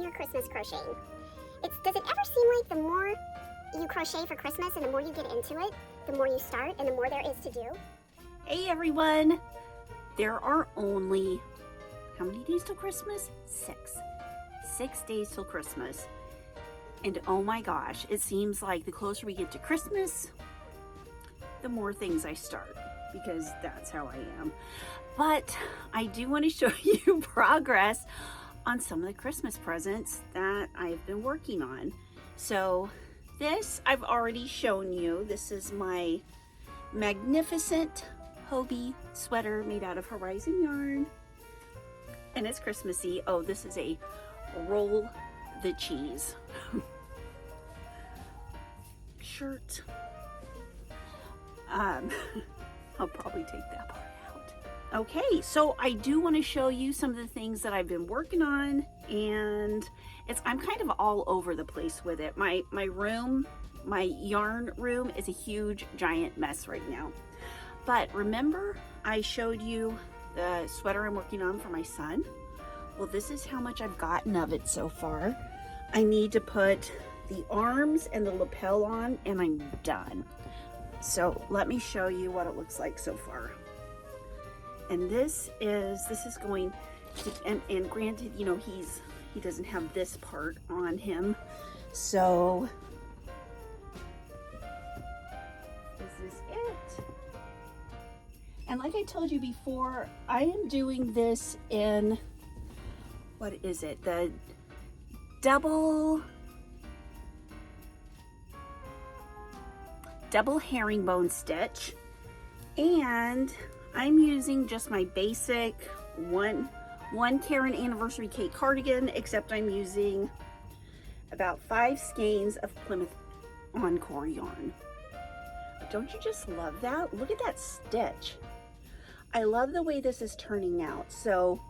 your Christmas crocheting. Does it ever seem like the more you crochet for Christmas and the more you get into it, the more you start and the more there is to do? Hey everyone! There are only, how many days till Christmas? 6. 6 days till Christmas. And oh my gosh, it seems like the closer we get to Christmas, the more things I start, because that's how I am. But I do want to show you progress on some of the Christmas presents that I've been working on. So this I've already shown you. This is my magnificent Hobie sweater made out of Horizon yarn. And it's Christmassy. Oh, this is a roll the cheese shirt. I'll probably take that part out. Okay, so I do want to show you some of the things that I've been working on, and I'm kind of all over the place with it. My yarn room is a huge giant mess right now. But remember I showed you the sweater I'm working on for my son? Well, this is how much I've gotten of it so far. I need to put the arms and the lapel on and I'm done. So let me show you what it looks like so far. And this is going to, and granted, you know, he doesn't have this part on him. So this is it. And like I told you before, I am doing this in, what is it? The double herringbone stitch, and I'm using just my basic one Karen anniversary cake cardigan, except I'm using about 5 skeins of Plymouth Encore yarn. Don't you just love that? Look at that stitch. I love the way this is turning out. So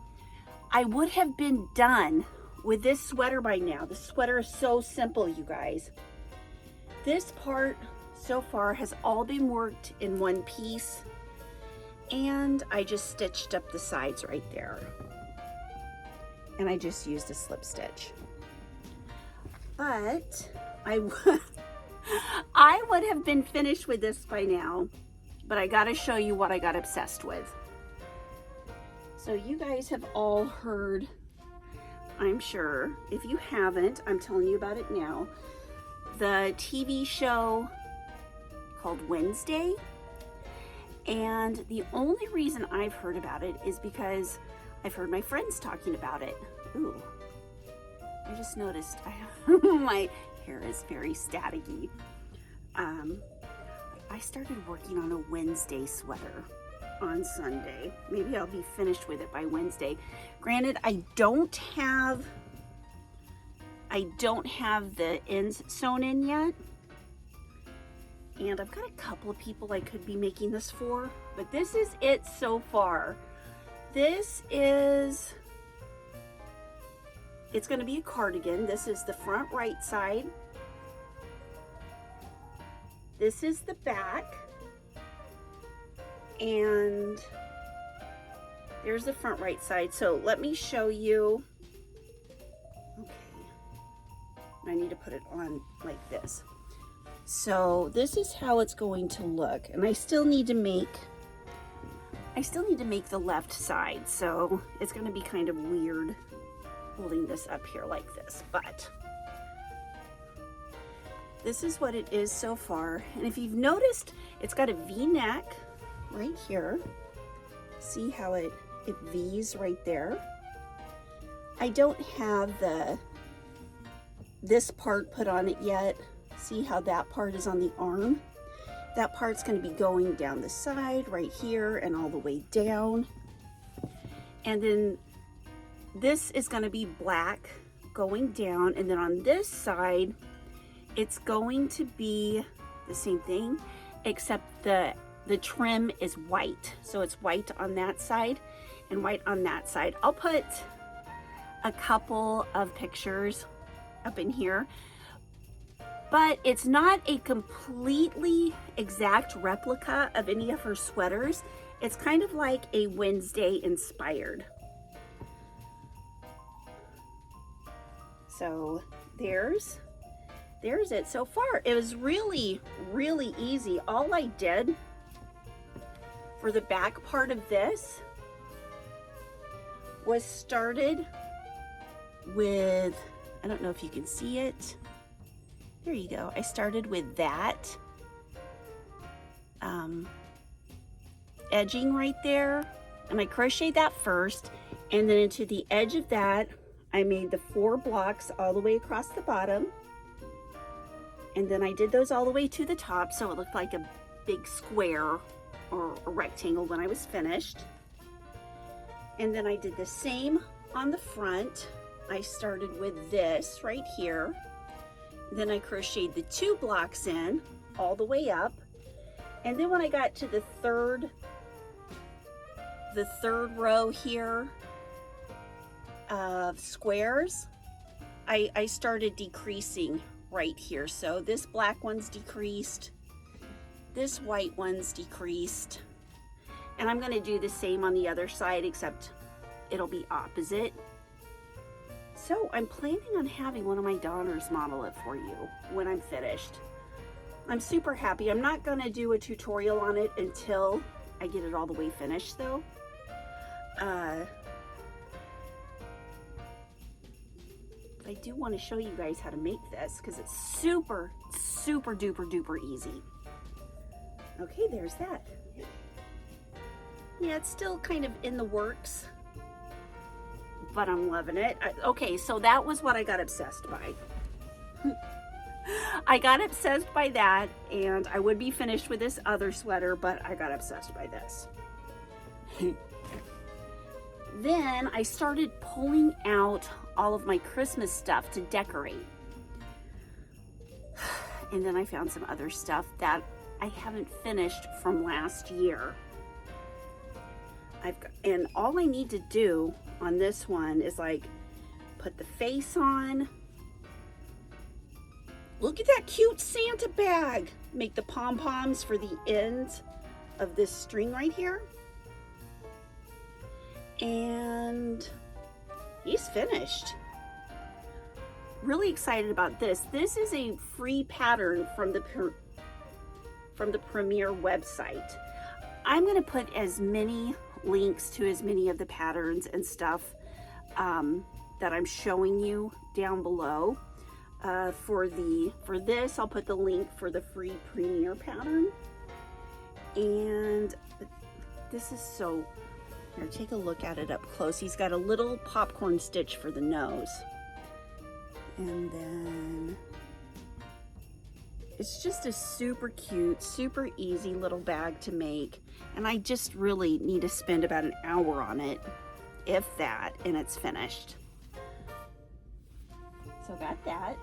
I would have been done with this sweater by now. The sweater is so simple, you guys. This part so far has all been worked in one piece, and I just stitched up the sides right there, and I just used a slip stitch. But I would have been finished with this by now, but I gotta show you what I got obsessed with. So you guys have all heard, I'm sure. If you haven't, I'm telling you about it now. The TV show called Wednesday, and the only reason I've heard about it is because I've heard my friends talking about it. Ooh, I just noticed my hair is very staticky. I started working on a Wednesday sweater on Sunday. Maybe I'll be finished with it by Wednesday. Granted, I don't have the ends sewn in yet. And I've got a couple of people I could be making this for, but this is it so far. It's going to be a cardigan. This is the front right side. This is the back. And there's the front right side. So let me show you. Okay. I need to put it on like this. So this is how it's going to look, and I still need to make the left side, so it's going to be kind of weird holding this up here like this, but this is what it is so far. And if you've noticed, it's got a V-neck right here. See how it V's right there. I don't have this part put on it yet. See how that part is on the arm? That part's going to be going down the side right here and all the way down. And then this is going to be black going down, and then on this side it's going to be the same thing, except the trim is white. So it's white on that side and white on that side. I'll put a couple of pictures up in here. But it's not a completely exact replica of any of her sweaters. It's kind of like a Wednesday inspired. So there's it so far. It was really, really easy. All I did for the back part of this was started with, I don't know if you can see it. There you go. I started with that edging right there, and I crocheted that first, and then into the edge of that I made the 4 blocks all the way across the bottom, and then I did those all the way to the top so it looked like a big square or a rectangle when I was finished. And then I did the same on the front. I started with this right here, then I crocheted the 2 blocks in all the way up, and then when I got to the third row here of squares, I started decreasing right here. So this black one's decreased, this white one's decreased, and I'm going to do the same on the other side, except it'll be opposite. So I'm planning on having one of my daughters model it for you when I'm finished. I'm super happy. I'm not going to do a tutorial on it until I get it all the way finished though. I do want to show you guys how to make this because it's super, super duper duper easy. Okay, there's that. Yeah, it's still kind of in the works, but I'm loving it. Okay, so that was what I got obsessed by. I got obsessed by that, and I would be finished with this other sweater, but I got obsessed by this. Then I started pulling out all of my Christmas stuff to decorate. And then I found some other stuff that I haven't finished from last year. And all I need to do on this one is like put the face on. Look at that cute Santa bag. Make the pom-poms for the ends of this string right here. And he's finished. Really excited about this. This is a free pattern from the Premier website. I'm going to put as many links to as many of the patterns and stuff that I'm showing you down below. For this, I'll put the link for the free Premier pattern. And this is so, here, take a look at it up close. He's got a little popcorn stitch for the nose. And then it's just a super cute, super easy little bag to make. And I just really need to spend about an hour on it, if that, and it's finished. So got that.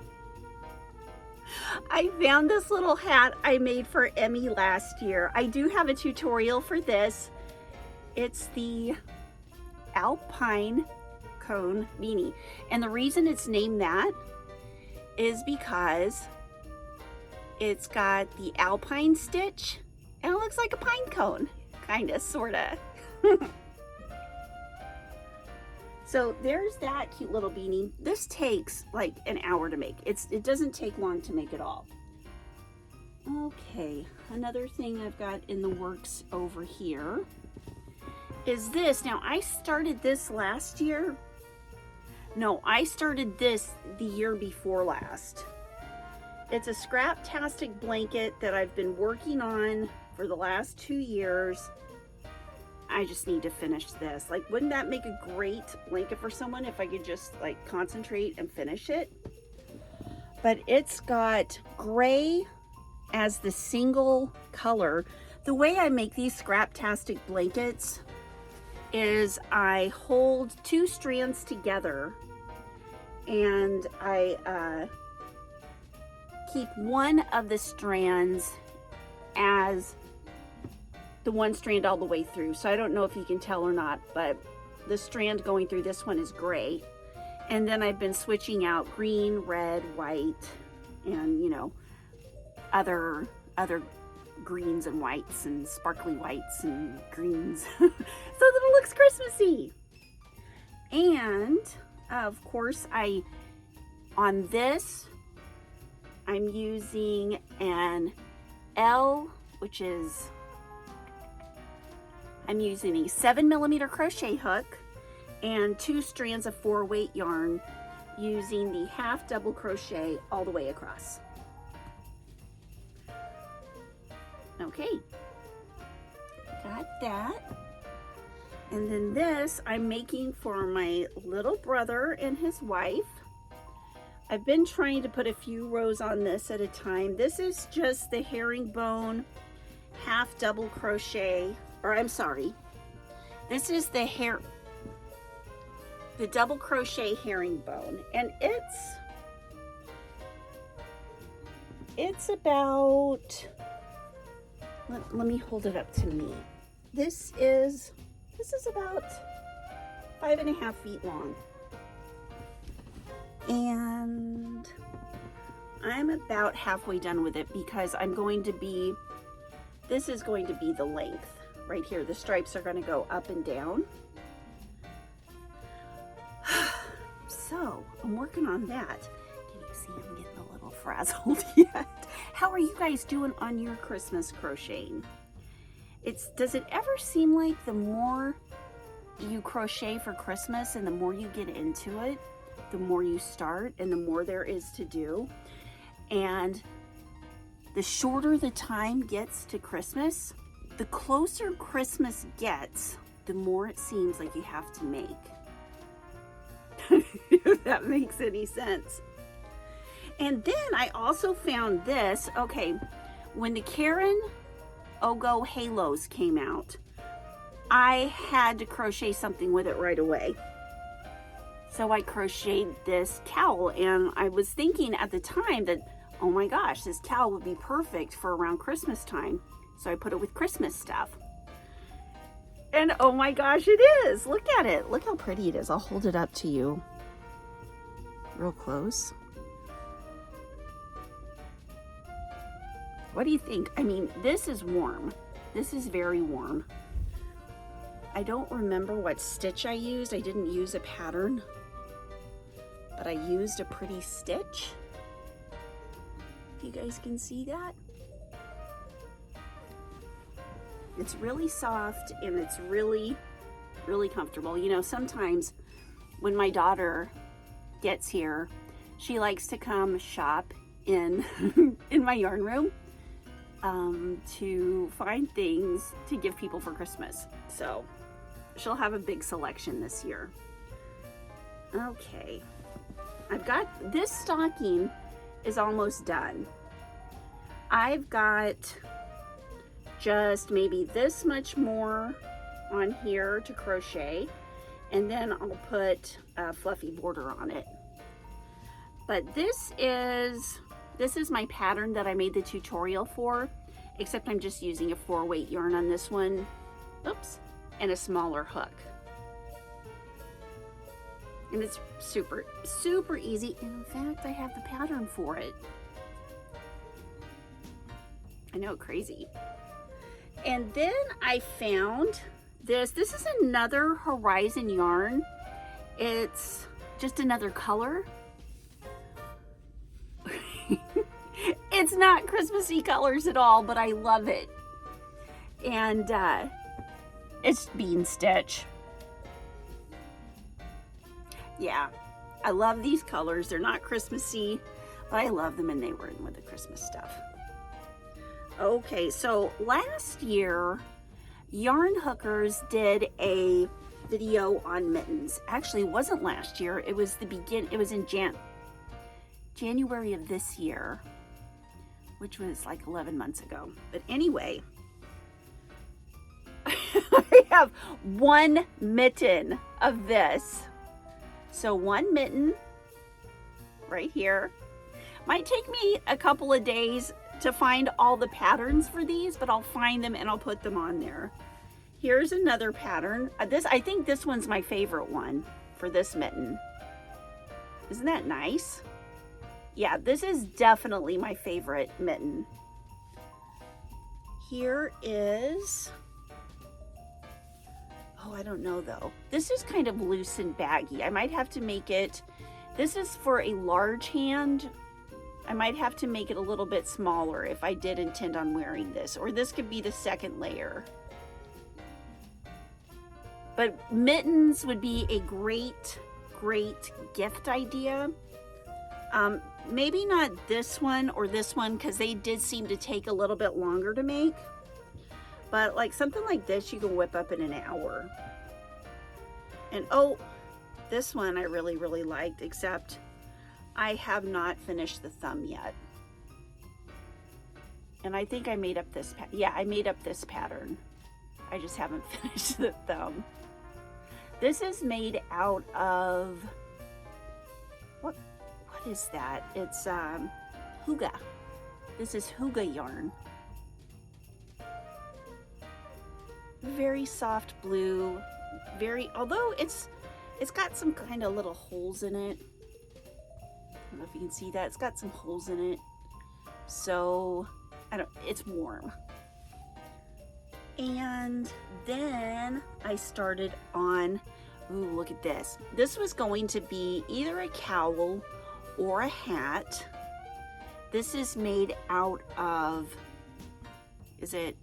I found this little hat I made for Emmy last year. I do have a tutorial for this. It's the Alpine Cone beanie. And the reason it's named that is because it's got the alpine stitch and it looks like a pine cone, kinda, sorta. So there's that cute little beanie. This takes like an hour to make. It doesn't take long to make at all. Okay, another thing I've got in the works over here is this. Now I started this last year. No, I started this the year before last. It's a scrap-tastic blanket that I've been working on for the last 2 years. I just need to finish this. Like, wouldn't that make a great blanket for someone if I could just like concentrate and finish it? But it's got gray as the single color. The way I make these scrap-tastic blankets is I hold 2 strands together and I keep one of the strands as the one strand all the way through. So I don't know if you can tell or not, but the strand going through this one is gray. And then I've been switching out green, red, white, and you know, other greens and whites and sparkly whites and greens so that it looks Christmassy. And of course I On this, I'm using an L, which is, I'm using a 7mm crochet hook and 2 strands of 4-weight yarn, using the half double crochet all the way across. Okay, got that. And then this I'm making for my little brother and his wife. I've been trying to put a few rows on this at a time. This is just the herringbone half double crochet, or I'm sorry, this is the double crochet herringbone, and it's about, let me hold it up to me. This is about 5.5 feet long. And I'm about halfway done with it because this is going to be the length right here. The stripes are going to go up and down. So I'm working on that. Can you see I'm getting a little frazzled yet? How are you guys doing on your Christmas crocheting? Does it ever seem like the more you crochet for Christmas and the more you get into it, the more you start and the more there is to do, and the shorter the time gets to Christmas, the closer Christmas gets, the more it seems like you have to make. If that makes any sense. And then I also found this, okay, when the Karen Ogo Halos came out, I had to crochet something with it right away. So I crocheted this cowl, and I was thinking at the time that, oh my gosh, this cowl would be perfect for around Christmas time. So I put it with Christmas stuff. And oh my gosh, it is. Look at it. Look how pretty it is. I'll hold it up to you real close. What do you think? I mean, this is warm. This is very warm. I don't remember what stitch I used. I didn't use a pattern, but I used a pretty stitch. If you guys can see that. It's really soft and it's really, really comfortable. You know, sometimes when my daughter gets here, she likes to come shop in in my yarn room to find things to give people for Christmas. So she'll have a big selection this year. Okay, I've got this stocking is almost done. I've got just maybe this much more on here to crochet, and then I'll put a fluffy border on it. But this is my pattern that I made the tutorial for, except I'm just using a 4-weight yarn on this one. Oops, and a smaller hook. And it's super, super easy. And in fact, I have the pattern for it. I know, crazy. And then I found this. This is another Horizon yarn. It's just another color. It's not Christmassy colors at all, but I love it. And it's Bean Stitch. Yeah, I love these colors. They're not Christmassy, but I love them, and they were in with the Christmas stuff. Okay, so last year, Yarn Hookers did a video on mittens. Actually, it wasn't last year. It was it was in January of this year, which was like 11 months ago. But anyway, I have one mitten of this. So one mitten right here. Might take me a couple of days to find all the patterns for these, but I'll find them and I'll put them on there. Here's another pattern. I think this one's my favorite one for this mitten. Isn't that nice? Yeah, this is definitely my favorite mitten. Here is, oh, I don't know though. This is kind of loose and baggy. I might have to make it This is for a large hand. I might have to make it a little bit smaller if I did intend on wearing this, or this could be the second layer. But mittens would be a great gift idea. Maybe not this one or this one, because they did seem to take a little bit longer to make. But like something like this, you can whip up in an hour. And oh, this one I really liked, except I have not finished the thumb yet. And I think I made up this, yeah, I made up this pattern. I just haven't finished the thumb. This is made out of, what is that? It's Huga. This is Huga yarn. Very soft blue, although it's got some kind of little holes in it. I don't know if you can see that. It's got some holes in it. So, it's warm. And then I started on, ooh, look at this. This was going to be either a cowl or a hat. This is made out of, is it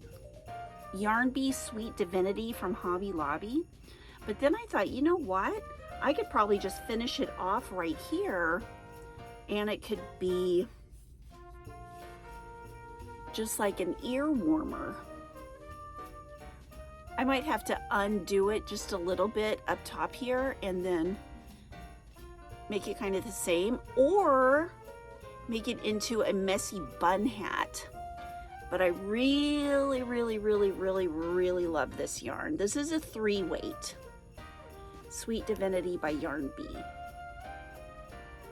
Yarn Bee Sweet Divinity from Hobby Lobby? But then I thought, you know what? I could probably just finish it off right here, and it could be just like an ear warmer. I might have to undo it just a little bit up top here and then make it kind of the same, or make it into a messy bun hat. But I really love this yarn. This is a 3-weight. Sweet Divinity by Yarn Bee.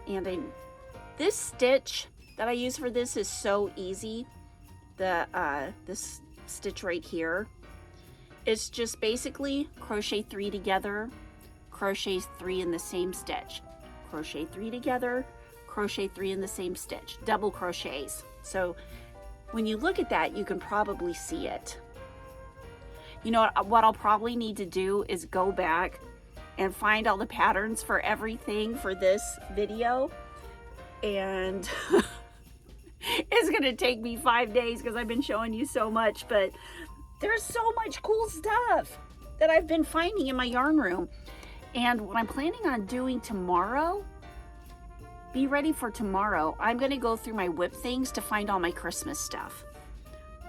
And this stitch that I use for this is so easy. This stitch right here. It's just basically crochet 3 together, crochet 3 in the same stitch, crochet 3 together, crochet 3 in the same stitch, double crochets. So when you look at that, you can probably see it. You know what I'll probably need to do is go back and find all the patterns for everything for this video, and it's gonna take me 5 days because I've been showing you so much, but there's so much cool stuff that I've been finding in my yarn room. And what I'm planning on doing tomorrow, be ready for tomorrow, I'm gonna go through my whip things to find all my Christmas stuff.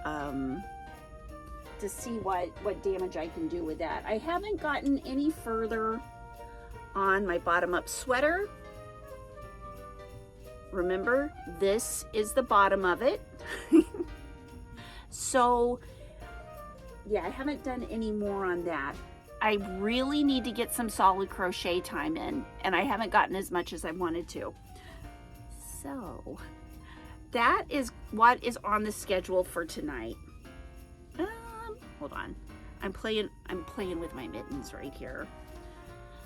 To see what damage I can do with that. I haven't gotten any further on my bottom up sweater. Remember, this is the bottom of it. So yeah, I haven't done any more on that. I really need to get some solid crochet time in, and I haven't gotten as much as I wanted to. So that is what is on the schedule for tonight. Hold on. I'm playing with my mittens right here.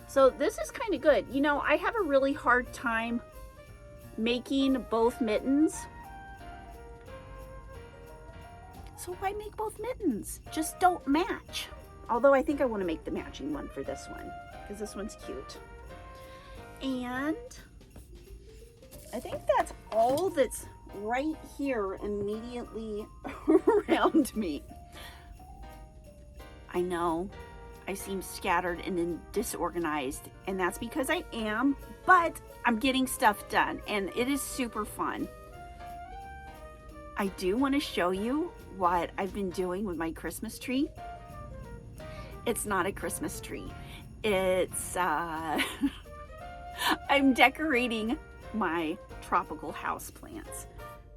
So this is kind of good. You know, I have a really hard time making both mittens. So why make both mittens? Just don't match. Although I think I want to make the matching one for this one, because this one's cute. And I think that's all that's right here immediately around me. I know I seem scattered and disorganized, and that's because I am, but I'm getting stuff done, and it is super fun. I do want to show you what I've been doing with my Christmas tree. It's not a Christmas tree. It's, I'm decorating my tropical house plants.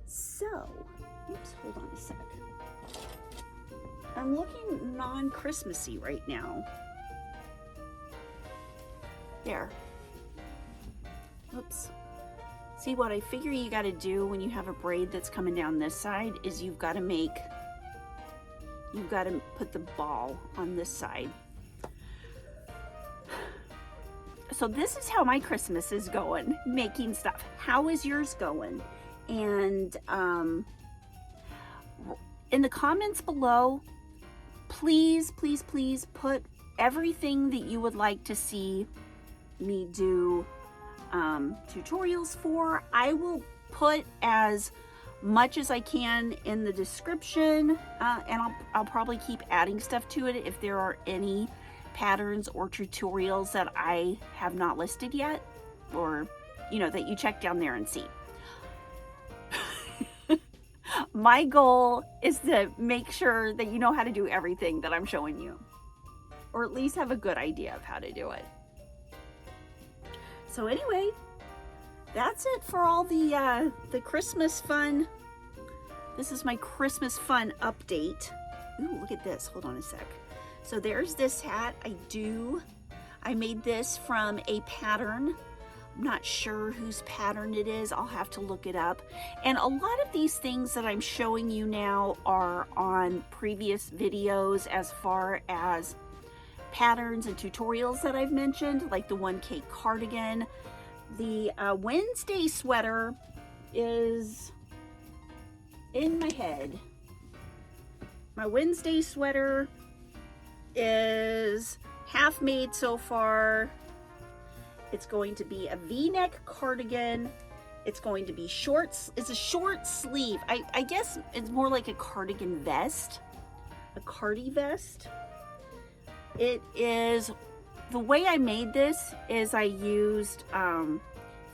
So, oops, hold on a sec. I'm looking non-Christmassy right now. There. Oops. See, what I figure you got to do when you have a braid that's coming down this side is you've got to put the ball on this side. So this is how my Christmas is going, making stuff. How is yours going? And in the comments below, please put everything that you would like to see me do tutorials for. I will put as much as I can in the description, and I'll probably keep adding stuff to it if there are any patterns or tutorials that I have not listed yet, or you know, that you check down there and see. My goal is to make sure that you know how to do everything that I'm showing you, or at least have a good idea of how to do it. So anyway, that's it for all the Christmas fun. This is my Christmas fun update. Ooh, look at this. Hold on a sec. So there's this hat. I made this from a pattern. I'm not sure whose pattern it is. I'll have to look it up. And a lot of these things that I'm showing you now are on previous videos as far as patterns and tutorials that I've mentioned, like the 1K cardigan. The Wednesday sweater is in my head. My Wednesday sweater is half made so far. It's going to be a V-neck cardigan. It's going to be shorts. It's a short sleeve. I guess it's more like a cardigan vest, a cardi vest. It is, the way I made this is I used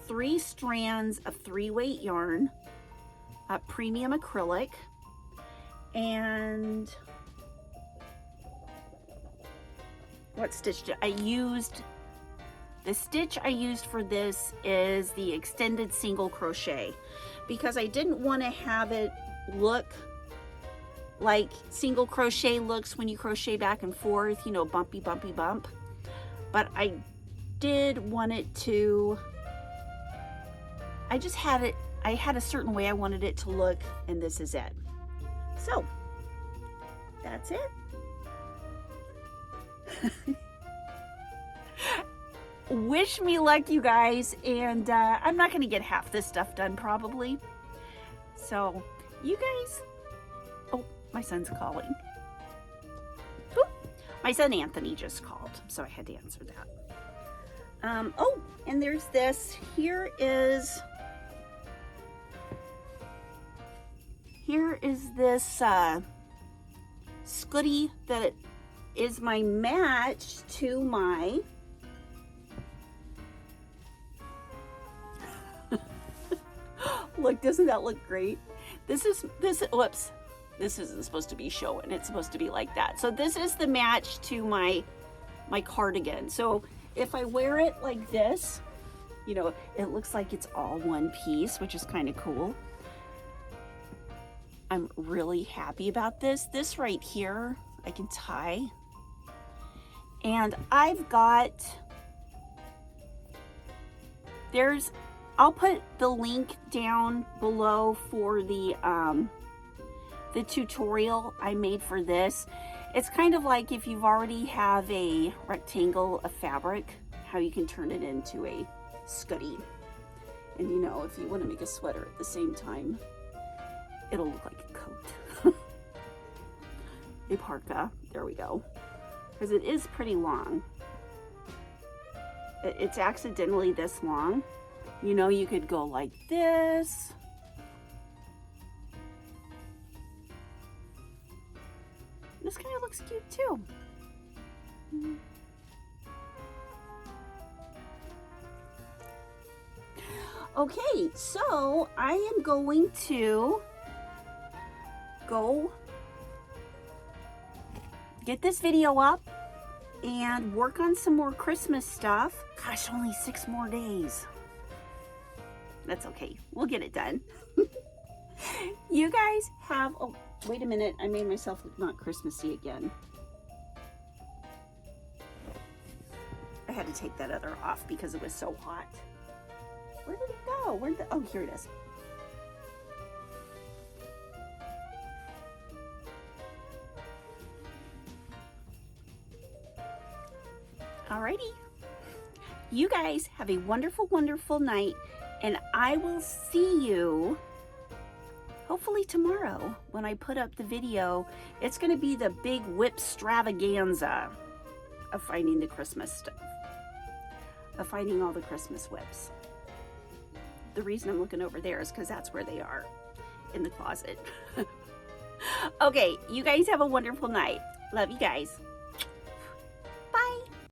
3 strands of 3-weight yarn, premium acrylic, and what stitch did I used? The stitch I used for this is the extended single crochet, because I didn't want to have it look like single crochet looks when you crochet back and forth, you know, bumpy, bumpy, bump. But I did want it to, I had a certain way I wanted it to look, and this is it. So, that's it. Wish me luck, you guys, and I'm not going to get half this stuff done probably. So, you guys, oh, my son's calling. Boop. My son Anthony just called, so I had to answer that. Oh, and there's this. Here is this scooty that is my match to my look, doesn't that look great? Whoops, this isn't supposed to be showing. It's supposed to be like that. So this is the match to my cardigan. So if I wear it like this, you know, it looks like it's all one piece, which is kind of cool. I'm really happy about this. This right here, I can tie. And I've got, I'll put the link down below for the tutorial I made for this. It's kind of like if you've already have a rectangle of fabric, how you can turn it into a scooty. And you know, if you want to make a sweater at the same time, it'll look like a coat. A parka, there we go. Because it is pretty long. It's accidentally this long. You know, you could go like this. This kind of looks cute too. Okay, so I am going to go get this video up and work on some more Christmas stuff. Gosh, only 6 more days. That's okay. We'll get it done. You guys have, oh, wait a minute. I made myself look not Christmassy again. I had to take that other off because it was so hot. Where did it go? Oh, here it is. Alrighty. You guys have a wonderful, wonderful night, and I will see you hopefully tomorrow when I put up the video. It's going to be the big whip extravaganza of finding the Christmas stuff, of finding all the Christmas whips. the reason I'm looking over there is because that's where they are, in the closet. Okay, you guys have a wonderful night. Love you guys.